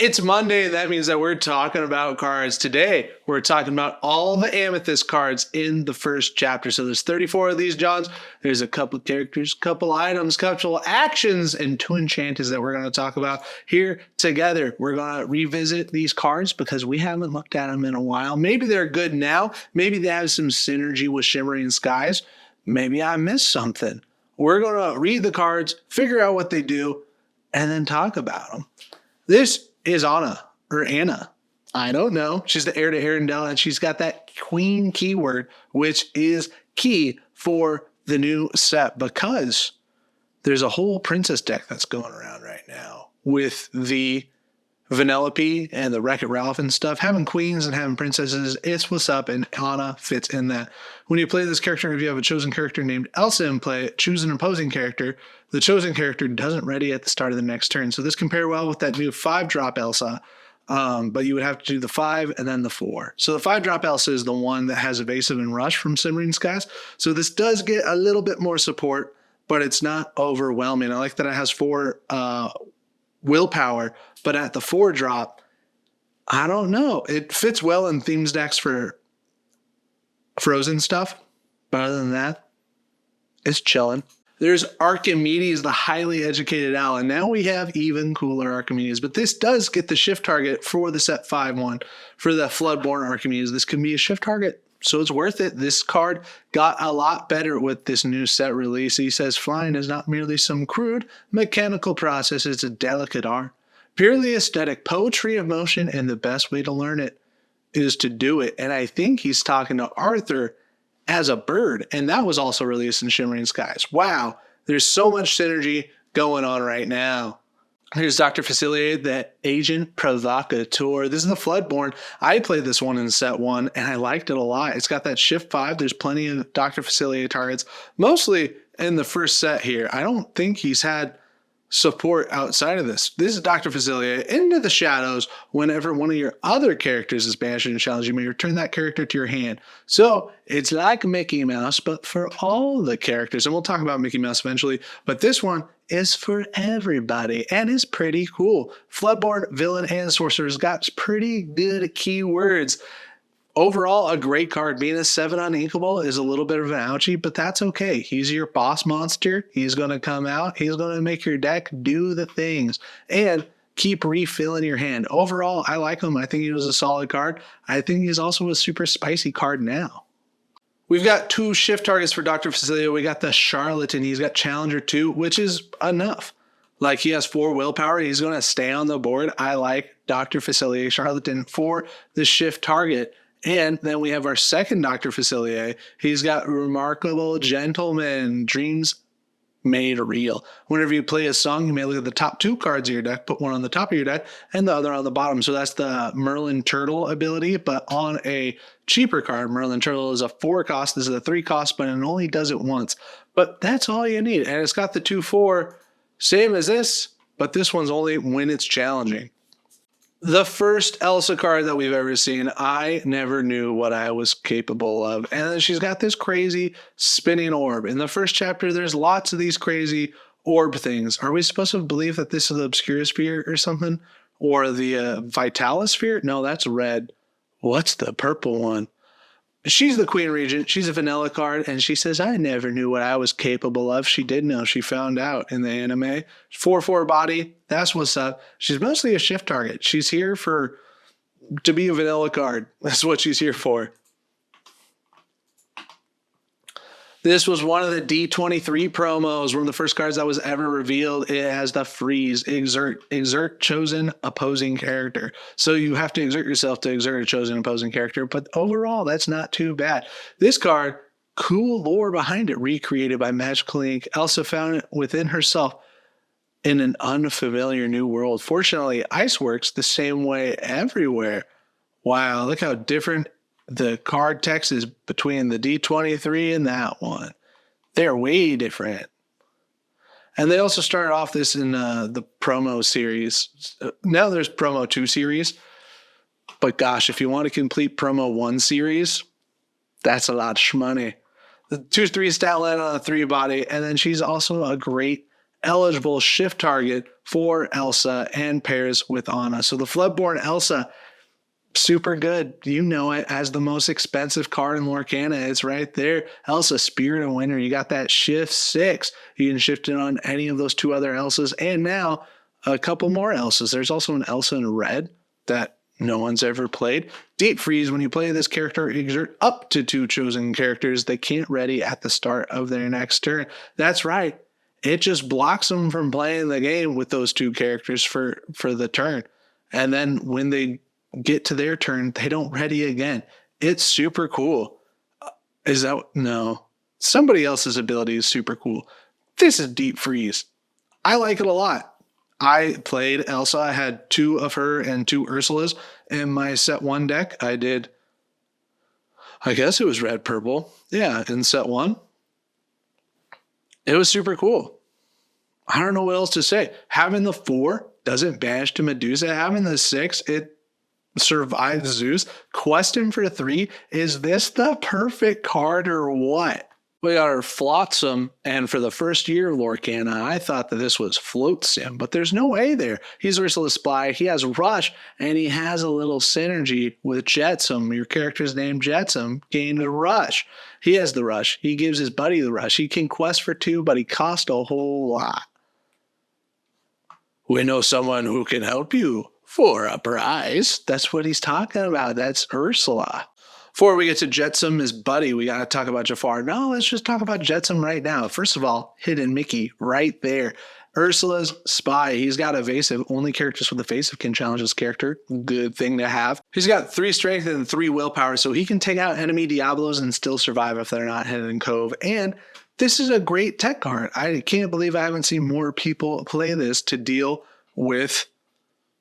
It's Monday, and that means that we're talking about cards. Today, we're talking about all the Amethyst cards in the first chapter. So there's 34 of these, Johns. There's a couple of characters, couple items, couple actions, and 2 enchanters that we're going to talk about here together. We're going to revisit these cards because we haven't looked at them in a while. Maybe they're good now. Maybe they have some synergy with Shimmering Skies. Maybe I missed something. We're going to read the cards, figure out what they do, and then talk about them. This is Anna. I don't know. She's the heir to Arendelle, and she's got that queen keyword, which is key for the new set because there's a whole princess deck that's going around right now with the Vanellope and the Wreck-It Ralph and stuff. Having queens and having princesses, it's what's up, and Anna fits in that. When you play this character, if you have a chosen character named Elsa in play, choose an opposing character. The chosen character doesn't ready at the start of the next turn. So this can pair well with that new 5-drop Elsa, but you would have to do the 5 and then the 4. So the 5-drop Elsa is the one that has Evasive and Rush from Shimmering Skies. So this does get a little bit more support, but it's not overwhelming. I like that it has 4 willpower, but at the 4-drop, I don't know. It fits well in themes decks for Frozen stuff, but other than that, it's chilling. There's Archimedes, the highly educated owl, and now we have even cooler Archimedes, but this does get the shift target for the set 5-1 for the Floodborn Archimedes. This can be a shift target, so it's worth it. This card got a lot better with this new set release. He says flying is not merely some crude mechanical process, it's a delicate art. Purely aesthetic, poetry of motion, and the best way to learn it is to do it. And I think he's talking to Arthur as a bird, and that was also released in Shimmering Skies. Wow, there's so much synergy going on right now. Here's Dr. Facilier, the agent provocateur. This is the Floodborn. I played this one in set 1, and I liked it a lot. It's got that shift 5. There's plenty of Dr. Facilier targets, mostly in the first set here. I don't think he's had support outside of this. This is Dr. Facilier into the shadows. Whenever one of your other characters is banished and challenged, you may return that character to your hand. So it's like Mickey Mouse, but for all the characters. And we'll talk about Mickey Mouse eventually, but this one is for everybody and is pretty cool. Floodborn, villain, and sorcerer's got pretty good keywords. Overall, a great card. Being a 7 on Inkable is a little bit of an ouchie, but that's okay. He's your boss monster. He's going to come out. He's going to make your deck do the things and keep refilling your hand. Overall, I like him. I think he was a solid card. I think he's also a super spicy card now. We've got 2 shift targets for Dr. Facilier. We got the Charlatan. He's got Challenger 2, which is enough. Like, he has 4 willpower. He's going to stay on the board. I like Dr. Facilier Charlatan for the shift target. And then we have our second Dr. Facilier. He's got Remarkable Gentleman, Dreams Made Real. Whenever you play a song, you may look at the top 2 cards of your deck, put one on the top of your deck, and the other on the bottom. So that's the Merlin Turtle ability, but on a cheaper card. Merlin Turtle is a 4 cost. This is a 3 cost, but it only does it once. But that's all you need. And it's got the 2/4, same as this, but this one's only when it's challenging. The first Elsa card that we've ever seen, I never knew what I was capable of. And then she's got this crazy spinning orb. In the first chapter, there's lots of these crazy orb things. Are we supposed to believe that this is the Obscurisphere or something? Or the Vitalisphere? No, that's red. What's the purple one? She's the Queen Regent. She's a vanilla card, and she says, I never knew what I was capable of. She did know. She found out in the anime. 4/4 body. That's what's up. She's mostly a shift target. She's here to be a vanilla card. That's what she's here for. This was one of the D23 promos, one of the first cards that was ever revealed. It has the freeze, exert chosen opposing character. So you have to exert yourself to exert a chosen opposing character, but overall, that's not too bad. This card, cool lore behind it, recreated by Magical Ink. Elsa found it within herself in an unfamiliar new world. Fortunately, ice works the same way everywhere. Wow, look how different the card text is between the D23 and that one. They're way different. And they also started off this in the promo series. Now there's promo 2 series. But gosh, if you want to complete promo 1 series, that's a lot of shmoney. The 2/3 stat line on a 3 body. And then she's also a great eligible shift target for Elsa and pairs with Anna. So the Floodborn Elsa, super good. You know it as the most expensive card in Lorcana. It's right there. Elsa, Spirit of Winter. You got that shift 6. You can shift it on any of those 2 other Elsas. And now a couple more Elsas. There's also an Elsa in red that no one's ever played. Deep Freeze. When you play this character, exert up to 2 chosen characters they can't ready at the start of their next turn. That's right. It just blocks them from playing the game with those 2 characters for the turn. And then when they get to their turn, they don't ready again. It's super cool. Is that no? Somebody else's ability is super cool. This is Deep Freeze. I like it a lot. I played Elsa. I had 2 of her and 2 Ursulas in my set 1 deck. I guess it was red purple. Yeah, in set 1. It was super cool. I don't know what else to say. Having the 4 doesn't banish to Medusa. Having the 6, it survives Zeus. Question for 3, is this the perfect card or what? We got our Flotsam, and for the first year of Lorcana, I thought that this was Float Sim, but there's no way there. He's Ursula Spy, he has Rush, and he has a little synergy with Jetsam. Your character's named Jetsam, gained a Rush. He has the Rush. He gives his buddy the Rush. He can quest for 2, but he costs a whole lot. We know someone who can help you for a prize. That's what he's talking about. That's Ursula. Before we get to Jetsam, his buddy, we got to talk about Jafar. No, let's just talk about Jetsam right now. First of all, Hidden Mickey right there. Ursula's Spy. He's got evasive. Only characters with evasive can challenge this character. Good thing to have. He's got 3 strength and 3 willpower, so he can take out enemy Diablos and still survive if they're not hidden in Cove. And this is a great tech card. I can't believe I haven't seen more people play this to deal with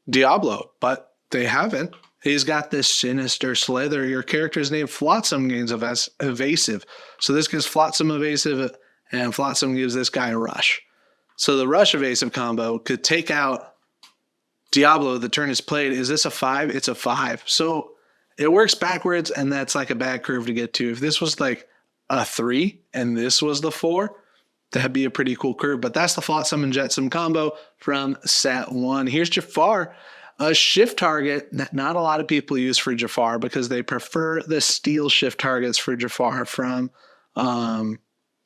Diablo, but they haven't. He's got this Sinister Slither. Your character's name Flotsam gains evasive. So this gives Flotsam evasive, and Flotsam gives this guy a Rush. So the Rush evasive combo could take out Diablo the turn is played. Is this a 5? It's a 5. So it works backwards, and that's like a bad curve to get to. If this was like a 3 and this was the 4, that'd be a pretty cool curve. But that's the Flotsam and Jetsam combo from set 1. Here's Jafar. A shift target that not a lot of people use for Jafar because they prefer the steel shift targets for Jafar from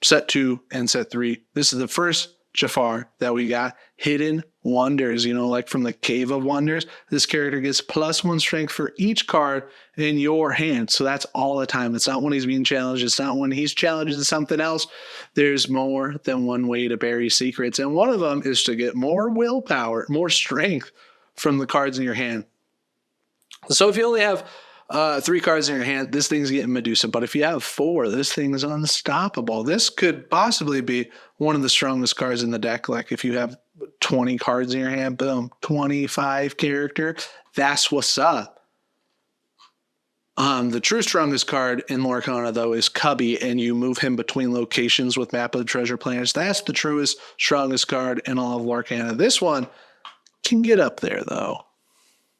set 2 and set 3. This is the first Jafar that we got. Hidden Wonders, like from the Cave of Wonders. This character gets +1 strength for each card in your hand. So that's all the time. It's not when he's being challenged. It's not when he's challenged to something else. There's more than one way to bury secrets. And one of them is to get more willpower, more strength from the cards in your hand. So if you only have 3 cards in your hand, this thing's getting Medusa. But if you have 4, this thing is unstoppable. This could possibly be one of the strongest cards in the deck. Like if you have 20 cards in your hand, boom, 25 character. That's what's up. The true strongest card in Lorcana, though, is Cubby, and you move him between locations with Map of the Treasure Planets. That's the truest, strongest card in all of Lorcana. This one can get up there, though.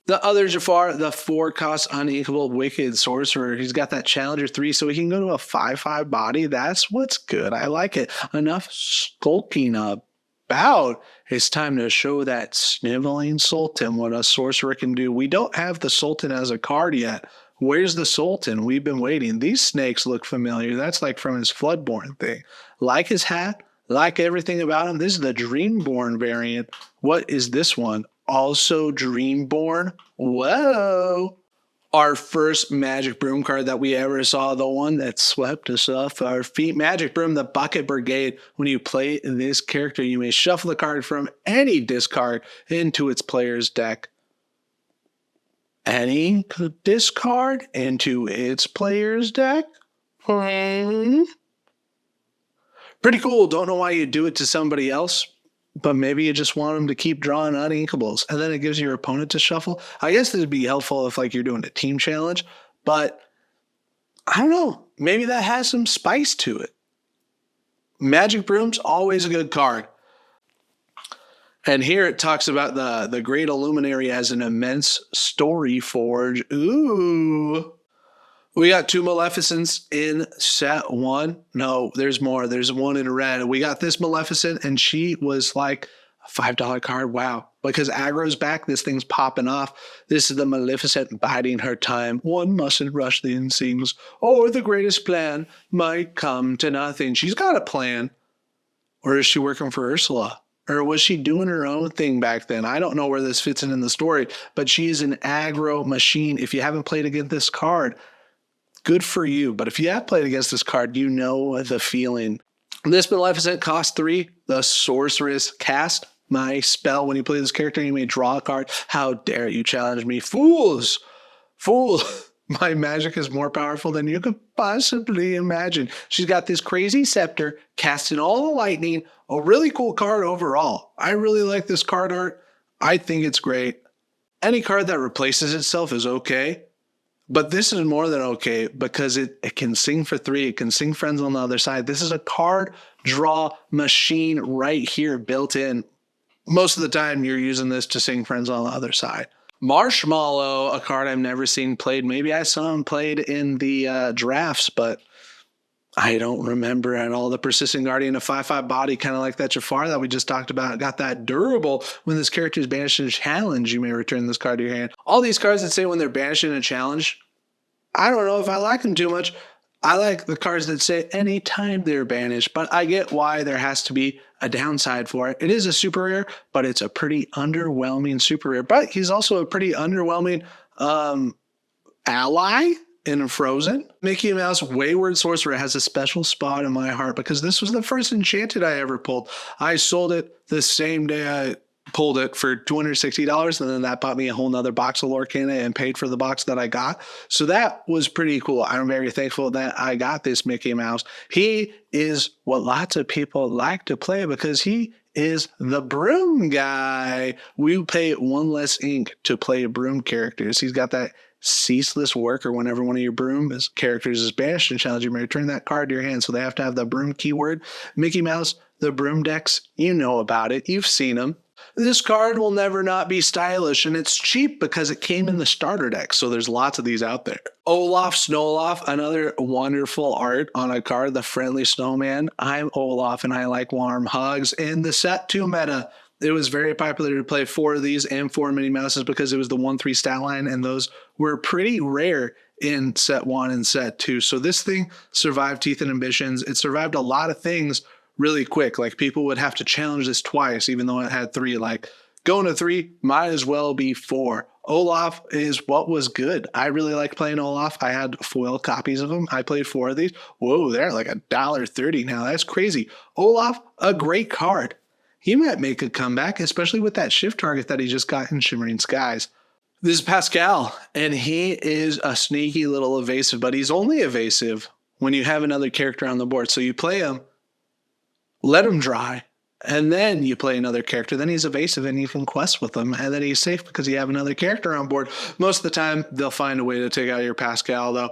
The other Jafar, the 4-cost unequal wicked sorcerer. He's got that Challenger 3, so he can go to a 5/5 body. That's what's good. I like it. Enough skulking about. It's time to show that sniveling Sultan what a sorcerer can do. We don't have the Sultan as a card yet. Where's the Sultan? We've been waiting. These snakes look familiar. That's like from his Floodborn thing. Like his hat, like everything about him. This is the Dreamborn variant. What is this one? Also Dreamborn. Whoa. Our first Magic Broom card that we ever saw, the one that swept us off our feet. Magic Broom, the Bucket Brigade. When you play this character, you may shuffle the card from any discard into its player's deck. Any discard into its player's deck? Pretty cool. Don't know why you do it to somebody else, but maybe you just want them to keep drawing unequals, and then it gives your opponent to shuffle. I guess this would be helpful if you're doing a team challenge, but I don't know. Maybe that has some spice to it. Magic Broom's always a good card. And here it talks about the great illuminary as an immense story forge. Ooh. We got 2 Maleficents in set 1. No, there's more. There's one in red. We got this Maleficent, and she was like a $5 card. Wow. Because aggro's back, this thing's popping off. This is the Maleficent biding her time. One mustn't rush the instincts, or the greatest plan might come to nothing. She's got a plan. Or is she working for Ursula? Or was she doing her own thing back then? I don't know where this fits in the story, but she is an aggro machine. If you haven't played against this card, good for you. But if you have played against this card, you know the feeling. This Maleficent costs 3. The Sorceress cast my spell. When you play this character, you may draw a card. How dare you challenge me? Fools! Fool! My magic is more powerful than you could possibly imagine. She's got this crazy scepter, casting all the lightning. A really cool card overall. I really like this card art. I think it's great. Any card that replaces itself is okay. But this is more than okay because it can sing for 3. It can sing friends on the other side. This is a card draw machine right here built in. Most of the time you're using this to sing friends on the other side. Marshmallow, a card I've never seen played. Maybe I saw him played in the drafts, but I don't remember at all. The Persistent Guardian, a 5/5 body, kind of like that Jafar that we just talked about. Got that durable. When this character is banished in a challenge, you may return this card to your hand. All these cards that say when they're banished in a challenge, I don't know if I like them too much. I like the cards that say anytime they're banished, but I get why there has to be a downside for it. It is a super rare, but it's a pretty underwhelming super rare. But he's also a pretty underwhelming ally in Frozen. Mickey Mouse Wayward Sorcerer has a special spot in my heart because this was the first enchanted I ever pulled. I sold it the same day I pulled it for $260, and then that bought me a whole nother box of Lorcana and paid for the box that I got. So that was pretty cool. I'm very thankful that I got this Mickey Mouse. He is what lots of people like to play because he is the broom guy. We pay 1 less ink to play broom characters. He's got that ceaseless worker. Whenever one of your broom characters is banished in challenge, you may return that card to your hand. So they have to have the broom keyword. Mickey Mouse, the broom decks, you know about it. You've seen them. This card will never not be stylish, and it's cheap because it came in the starter deck, so there's lots of these out there. Olaf Snoloff, another wonderful art on a card, the Friendly Snowman. I'm Olaf, and I like warm hugs. In the set 2 meta, it was very popular to play 4 of these and 4 Minnie Mouses because it was the 1/3 stat line, and those were pretty rare in set 1 and set 2. So this thing survived Teeth and Ambitions. It survived a lot of things really quick. Like people would have to challenge this twice, even though it had 3. Like going to 3 might as well be 4. Olaf is what was good. I really like playing Olaf. I had foil copies of him. I played 4 of these. Whoa, they're like $1.30 now. That's crazy. Olaf, a great card. He might make a comeback, especially with that shift target that he just got in Shimmering Skies. This is Pascal, and he is a sneaky little evasive, but he's only evasive when you have another character on the board. So you play him, let him dry, and then you play another character. Then he's evasive and you can quest with him, and then he's safe because you have another character on board. Most of the time, they'll find a way to take out your Pascal, though.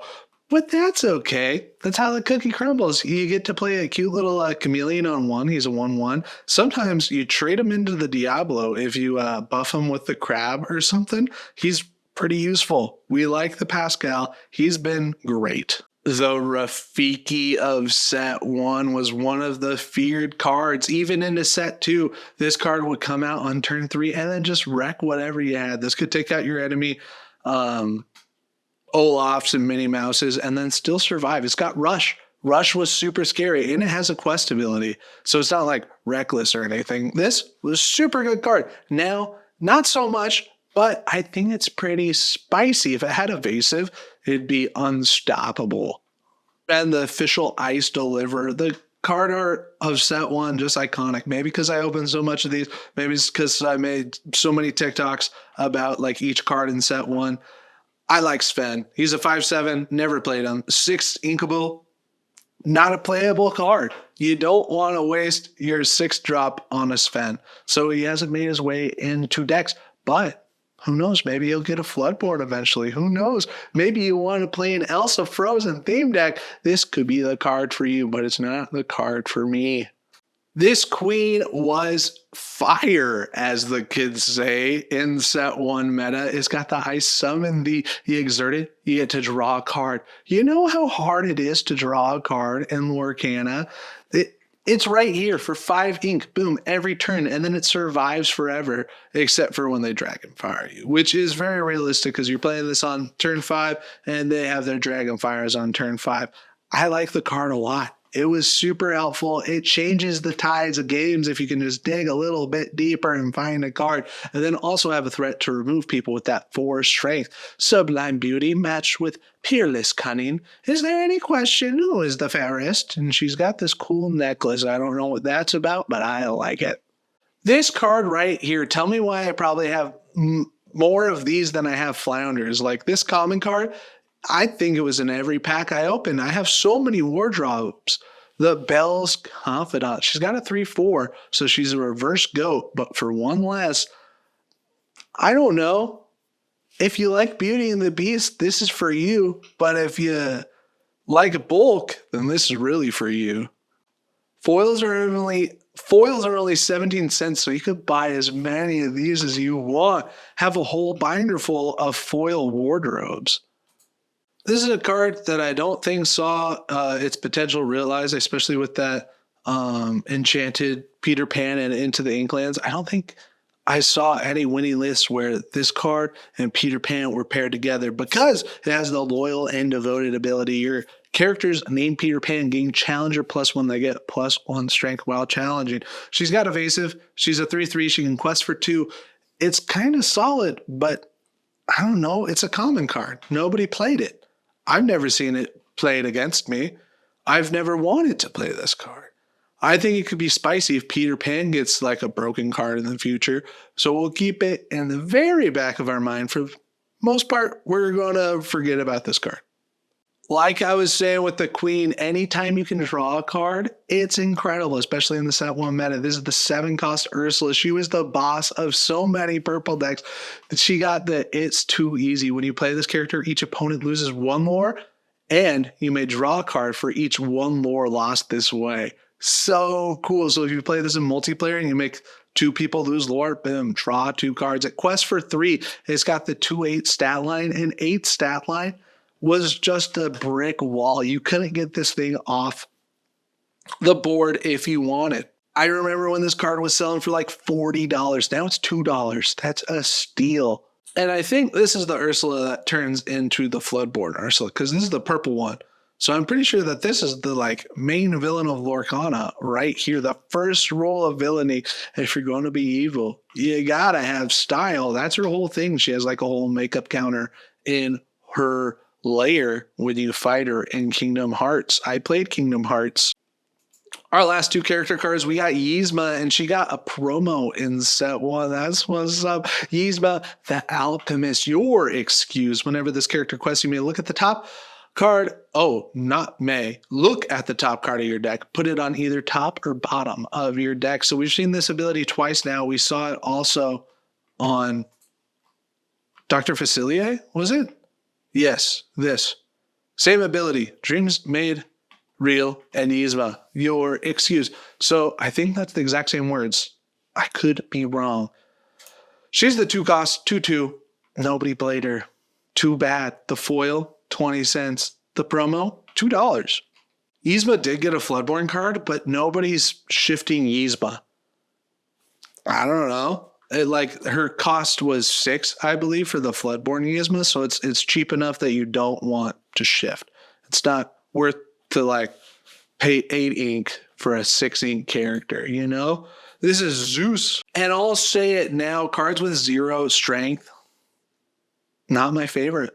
But that's okay. That's how the cookie crumbles. You get to play a cute little chameleon on 1. He's a 1/1. Sometimes you trade him into the Diablo if you buff him with the crab or something. He's pretty useful. We like the Pascal. He's been great. The Rafiki of set 1 was one of the feared cards. Even into set 2, this card would come out on turn 3 and then just wreck whatever you had. This could take out your enemy Olafs and Minnie Mouses and then still survive. It's got Rush. Rush was super scary, and it has a quest ability. So it's not like reckless or anything. This was a super good card. Now, not so much, but I think it's pretty spicy. If it had evasive, it'd be unstoppable. And the official Ice Deliver, the card art of set 1, just iconic. Maybe because I opened so much of these. Maybe it's because I made so many TikToks about like each card in set 1. I like Sven. He's a 5/7, never played him. 6 inkable, not a playable card. You don't want to waste your 6 drop on a Sven. So he hasn't made his way into decks, but who knows? Maybe he'll get a Floodboard eventually. Who knows? Maybe you want to play an Elsa Frozen theme deck. This could be the card for you, but it's not the card for me. This queen was fire, as the kids say, in set 1 meta. It's got the I summon the you exert it, you get to draw a card. You know how hard it is to draw a card in Lorcana? It's right here for 5 ink, boom, every turn, and then it survives forever, except for when they Dragonfire you, which is very realistic because you're playing this on turn 5 and they have their Dragonfires on turn 5. I like the card a lot. It was super helpful. It changes the tides of games if you can just dig a little bit deeper and find a card, and then also have a threat to remove people with that 4 strength. Sublime beauty matched with peerless cunning. Is there any question who is the fairest? And she's got this cool necklace. I don't know what that's about, but I like it. This card right here, tell me why I probably have more of these than I have flounders. Like this common card, I think it was in every pack I opened. I have so many wardrobes. The Belle's Confidant. She's got a 3/4, so she's a reverse goat, but for 1 less. I don't know. If you like Beauty and the Beast, this is for you. But if you like bulk, then this is really for you. Foils are only 17 cents, so you could buy as many of these as you want. Have a whole binder full of foil wardrobes. This is a card that I don't think saw its potential realized, especially with that enchanted Peter Pan and Into the Inklands. I don't think I saw any winning lists where this card and Peter Pan were paired together because it has the loyal and devoted ability. Your characters named Peter Pan gain Challenger +1. They get +1 strength while challenging. She's got evasive. She's a 3/3. She can quest for 2. It's kind of solid, but I don't know. It's a common card. Nobody played it. I've never seen it played against me. I've never wanted to play this card. I think it could be spicy if Peter Pan gets like a broken card in the future. So we'll keep it in the very back of our mind. For most part, we're going to forget about this card. Like I was saying with the Queen, anytime you can draw a card, it's incredible, especially in the set 1 meta. This is the 7-cost Ursula. She was the boss of so many purple decks that she got the it's too easy. When you play this character, each opponent loses 1 lore, and you may draw a card for each 1 lore lost this way. So cool. So if you play this in multiplayer and you make 2 people lose lore, boom, draw 2 cards. At quest for 3, it's got the 2/8 stat line, and 8 stat line was just a brick wall. You couldn't get this thing off the board if you wanted. I remember when this card was selling for like $40. Now it's $2. That's a steal. And I think this is the Ursula that turns into the Floodborn Ursula, because this is the purple one. So I'm pretty sure that this is the like main villain of Lorcana right here. The first rule of villainy. If you're going to be evil, you gotta have style. That's her whole thing. She has like a whole makeup counter in her layer when you fight her in Kingdom Hearts. I played Kingdom Hearts. Our last 2 character cards, we got Yzma, and she got a promo in set 1. That's what's up. Yzma, the Alchemist. Your excuse whenever this character quests, you may look at the top card. Oh, not may. Look at the top card of your deck. Put it on either top or bottom of your deck. So we've seen this ability twice now. We saw it also on Dr. Facilier, was it? Yes, this. Same ability. Dreams made real and Yzma. Your excuse. So I think that's the exact same words. I could be wrong. She's the 2-cost, 2/2. Nobody played her. Too bad. The foil, 20 cents. The promo, $2. Yzma did get a Floodborn card, but nobody's shifting Yzma. I don't know. Like her cost was 6, I believe, for the Floodborn Yzma, so it's cheap enough that you don't want to shift. It's not worth to like pay 8 ink for a 6 ink character, you know? This is Zeus. And I'll say it now, cards with 0 strength, not my favorite.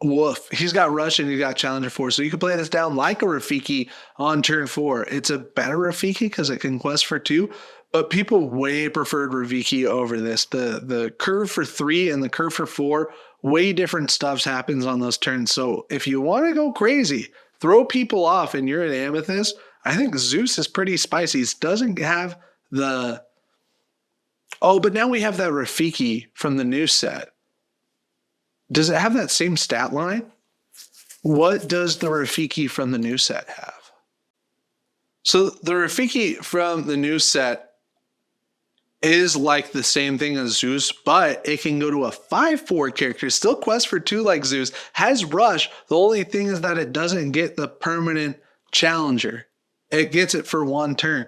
Woof. He's got Rush and he's got Challenger 4, so you can play this down like a Rafiki on turn 4. It's a better Rafiki because it can quest for 2. But people way preferred Raviki over this. The curve for 3 and the curve for 4, way different stuff happens on those turns. So if you want to go crazy, throw people off and you're an Amethyst, I think Zeus is pretty spicy. It doesn't have the... Oh, but now we have that Rafiki from the new set. Does it have that same stat line? What does the Rafiki from the new set have? So the Rafiki from the new set is like the same thing as Zeus, but it can go to a 5/4 character, still quest for 2 like Zeus, has rush. The only thing is that it doesn't get the permanent challenger. It gets it for 1 turn.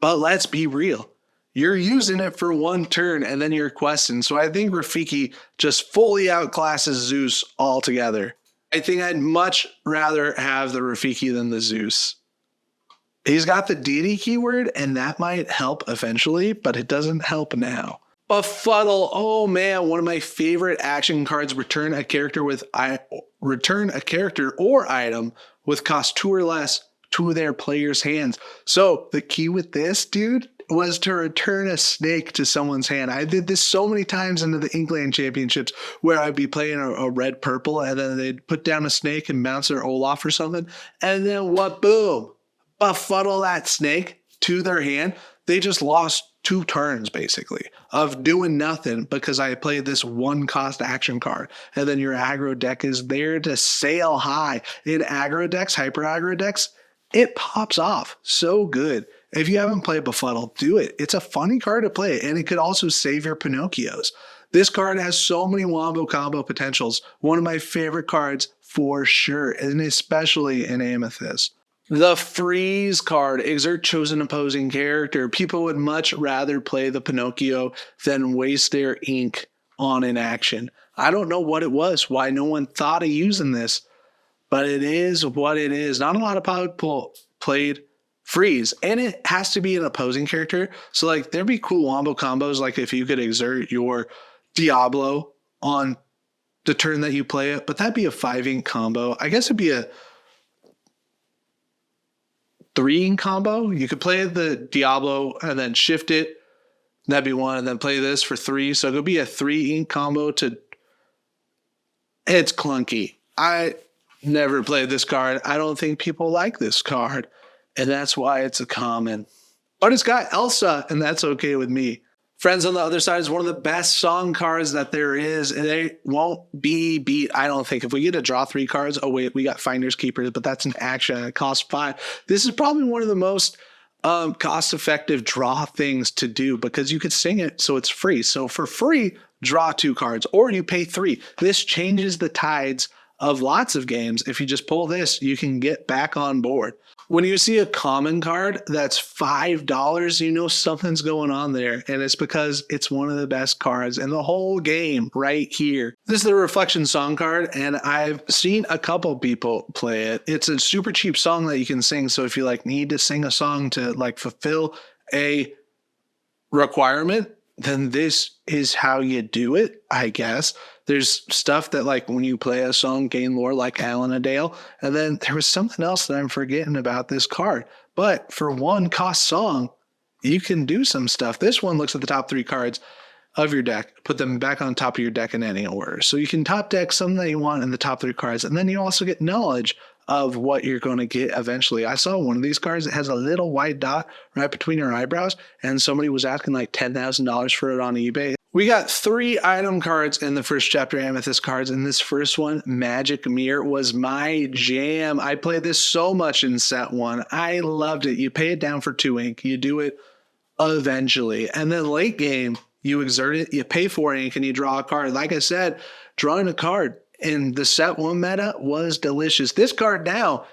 But let's be real. You're using it for 1 turn and then you're questing. So I think Rafiki just fully outclasses Zeus altogether. I think I'd much rather have the Rafiki than the Zeus. He's got the deity keyword, and that might help eventually, but it doesn't help now. Befuddle, oh man, one of my favorite action cards. Return a character or item with cost 2 or less to their player's hands. So the key with this, dude, was to return a snake to someone's hand. I did this so many times into the Inkland Championships where I'd be playing a red purple, and then they'd put down a snake and bounce their Olaf or something, and then what? Boom! Befuddle that snake to their hand. They just lost 2 turns basically of doing nothing because I played this 1 cost action card. And then your aggro deck is there to sail high. In aggro decks, hyper aggro decks, it pops off so good. If you haven't played Befuddle, do it. It's a funny card to play, and it could also save your Pinocchios. This card has so many wombo combo potentials. One of my favorite cards for sure, and especially in Amethyst. The freeze card, exert chosen opposing character. People would much rather play the Pinocchio than waste their ink on an action. I don't know what it was, why no one thought of using this, but it is what it is. Not a lot of people played freeze, and it has to be an opposing character. So like there'd be cool wombo combos, like if you could exert your Diablo on the turn that you play it, but that'd be a 5 ink combo. I guess it'd be a 3 ink combo. You could play the Diablo and then shift it. That'd be 1, and then play this for 3. So it could be a 3 ink combo to. It's clunky. I never played this card. I don't think people like this card, and that's why it's a common. But it's got Elsa, and that's okay with me. Friends on the Other Side is one of the best song cards that there is, and they won't be beat, I don't think. If we get to draw 3 cards, oh wait, we got Finders Keepers, but that's an action, and it costs 5. This is probably one of the most cost-effective draw things to do because you could sing it so it's free. So for free, draw 2 cards, or you pay 3. This changes the tides of lots of games. If you just pull this, you can get back on board. When you see a common card that's $5, you know something's going on there, and it's because it's one of the best cards in the whole game right here. This is the Reflection Song card, and I've seen a couple people play it. It's a super cheap song that you can sing, so if you like need to sing a song to like fulfill a requirement, then this is how you do it, I guess. There's stuff that like when you play a song gain lore like Alanadale, and then there was something else that I'm forgetting about this card. But for 1 cost song, you can do some stuff. This one looks at the top 3 cards of your deck, put them back on top of your deck in any order. So you can top deck something that you want in the top 3 cards, and then you also get knowledge of what you're going to get eventually. I saw one of these cards that has a little white dot right between your eyebrows, and somebody was asking like $10,000 for it on eBay. We got 3 item cards in the first chapter, Amethyst cards, and this first one, Magic Mirror, was my jam. I played this so much in set 1. I loved it. You pay it down for 2 ink. You do it eventually. And then late game, you exert it, you pay 4 ink, and you draw a card. Like I said, drawing a card in the set 1 meta was delicious. This card now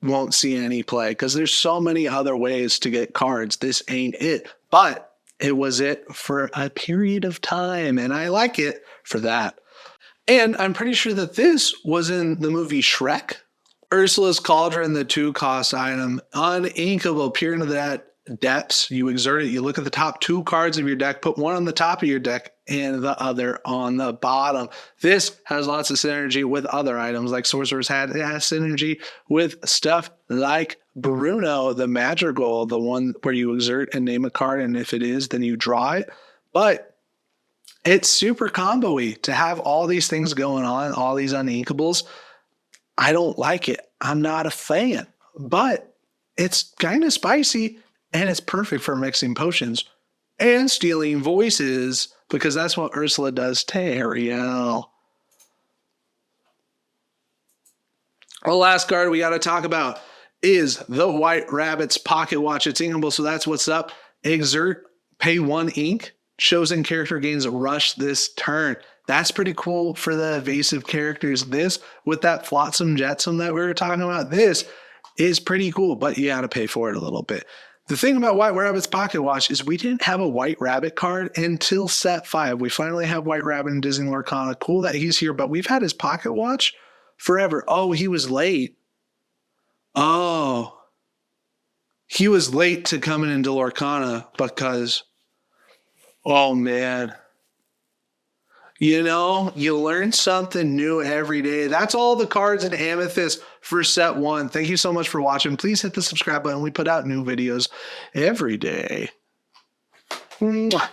won't see any play because there's so many other ways to get cards. This ain't it. But it was it for a period of time, and I like it for that. And I'm pretty sure that this was in the movie Shrek. Ursula's Cauldron, the 2 cost item, uninkable, peer into that depths. You exert it, you look at the top 2 cards of your deck, put 1 on the top of your deck and the other on the bottom. This has lots of synergy with other items like Sorcerer's Hat. It has synergy with stuff like Bruno, the Madrigal, the one where you exert and name a card, and if it is, then you draw it. But it's super combo-y to have all these things going on, all these uninkables. I don't like it. I'm not a fan, but it's kind of spicy, and it's perfect for mixing potions and stealing voices because that's what Ursula does to Ariel. The last card we got to talk about is the White Rabbit's Pocket Watch. It's inkable, so that's what's up. Exert, pay 1 ink. Chosen character gains a rush this turn. That's pretty cool for the evasive characters. This, with that Flotsam Jetsam that we were talking about, this is pretty cool, but you got to pay for it a little bit. The thing about White Rabbit's Pocket Watch is we didn't have a White Rabbit card until set 5. We finally have White Rabbit in Disney Lorcana. Cool that he's here, but we've had his Pocket Watch forever. Oh, he was late. Oh. He was late to coming into Lorcana because, oh man. You know, you learn something new every day. That's all the cards in Amethyst for set 1. Thank you so much for watching. Please hit the subscribe button. We put out new videos every day. Mwah.